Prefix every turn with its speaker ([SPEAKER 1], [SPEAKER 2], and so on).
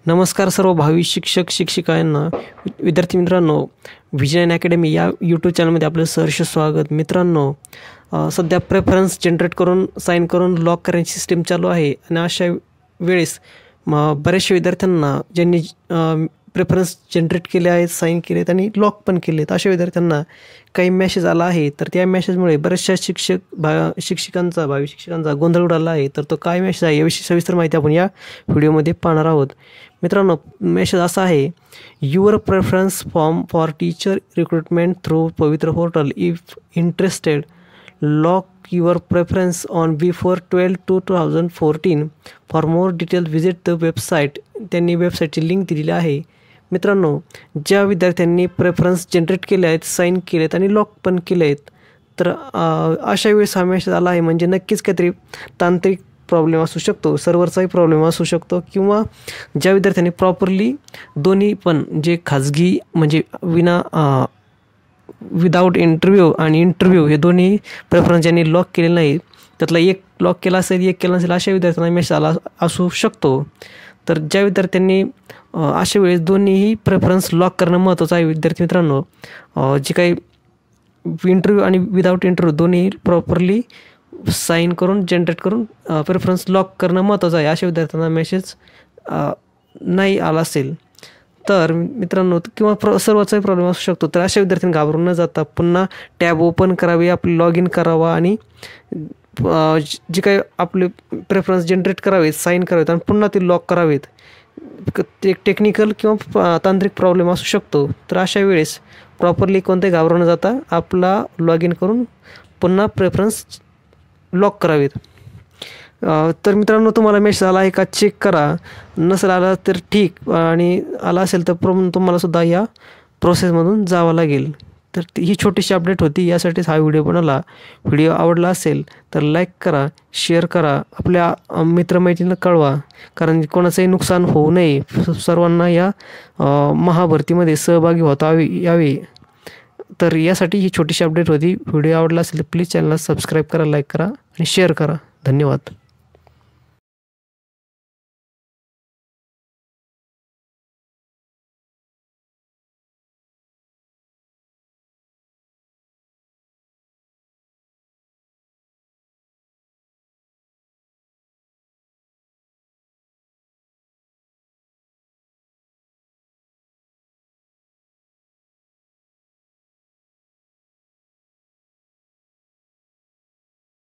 [SPEAKER 1] नमस्कार सर्व भावी शिक्षक शिक्षिकांना, विद्यार्थी मित्रांनो, विजन अकॅडमी या यूट्यूब चॅनलमध्ये आपलं सहर्ष स्वागत. मित्रांनो, सध्या प्रेफरन्स जनरेट करून साईन करून लॉक करण्याची सिस्टीम चालू आहे आणि अशा वेळेस बऱ्याचशा विद्यार्थ्यांना ज्यांनी प्रेफरन्स जनरेट केले आहेत, साईन केले आहेत आणि लॉक पण केले आहेत, अशा विद्यार्थ्यांना काही मेसेज आला आहे. तर त्या मेसेजमुळे बऱ्याचशा भावी शिक्षकांचा गोंधळ उडाला आहे. तर तो काय मेसेज आहे याविषयी सविस्तर माहिती आपण या व्हिडिओमध्ये पाहणार आहोत. मित्रांनो, मेसेज असा आहे: your preference form for teacher recruitment through Pavitra portal. If interested, lock your preference on before 12/2014. For more detail visit the website. त्यांनी वेबसाईटची लिंक दिलेली आहे. मित्रांनो, ज्या विद्यार्थ्यांनी प्रेफरन्स जनरेट केले आहेत, साईन केले आहेत आणि लॉक पण केले आहेत, तर अशा वेळेस हा मेसेज आला आहे. म्हणजे नक्कीच काहीतरी तांत्रिक प्रॉब्लेम असू शकतो, सर्व्हरचाही प्रॉब्लेम असू शकतो, किंवा ज्या विद्यार्थ्यांनी प्रॉपरली दोन्ही पण जे खाजगी म्हणजे विदाऊट इंटरव्ह्यू आणि इंटरव्ह्यू हे दोन्ही प्रेफरन्स ज्यांनी लॉक केलेले नाही, त्यातला एक लॉक केला असेल, एक केला नसेल, अशा विद्यार्थ्यांना मेसेज आला असू शकतो. तर ज्या विद्यार्थ्यांनी अशा वेळेस दोन्हीही प्रेफरन्स लॉक करणं महत्त्वाचं आहे. विद्यार्थी मित्रांनो, जे काही इंटरव्ह्यू आणि विदाऊट इंटरव्ह्यू दोन्ही प्रॉपरली साईन करून जनरेट करून प्रेफरन्स लॉक करणं महत्त्वाचं आहे. अशा विद्यार्थ्यांना मेसेज नाही आला असेल तर मित्रांनो, किंवा सर्वचाही प्रॉब्लेम असू शकतो, तर अशा विद्यार्थ्यांनी घाबरून न जाता पुन्हा टॅब ओपन करावी, आपले लॉग इन करावा आणि जे काही आपले प्रेफरन्स जनरेट करावेत, साईन करावेत आणि पुन्हा ते लॉक करावेत. एक टेक्निकल किंवा तांत्रिक प्रॉब्लेम असू शकतो. तर अशा वेळेस प्रॉपरली कोणत्याही घाबरून न जाता आपला लॉग इन करून पुन्हा प्रेफरन्स लॉक करावेत. तर मित्रांनो, तुम्हाला मेसेज आला आहे का चेक करा. नसेल आला तर ठीक, आणि आला असेल तर तुम्हालासुद्धा या प्रोसेसमधून जावं लागेल. तर ही छोटीशी अपडेट होती, यासाठीच हा व्हिडिओ बनवला. व्हिडिओ आवडला असेल तर लाईक करा, शेअर करा, आपल्या मित्रमैत्रिणींना कळवा, कारण कोणाचंही नुकसान होऊ नये. सर्वांना या महाभरतीमध्ये सहभागी होता यावे. तर यासाठी ही छोटीशी अपडेट होती. व्हिडिओ आवडला असेल तर प्लीज चॅनलला सबस्क्राईब करा, लाईक करा आणि शेअर करा. धन्यवाद.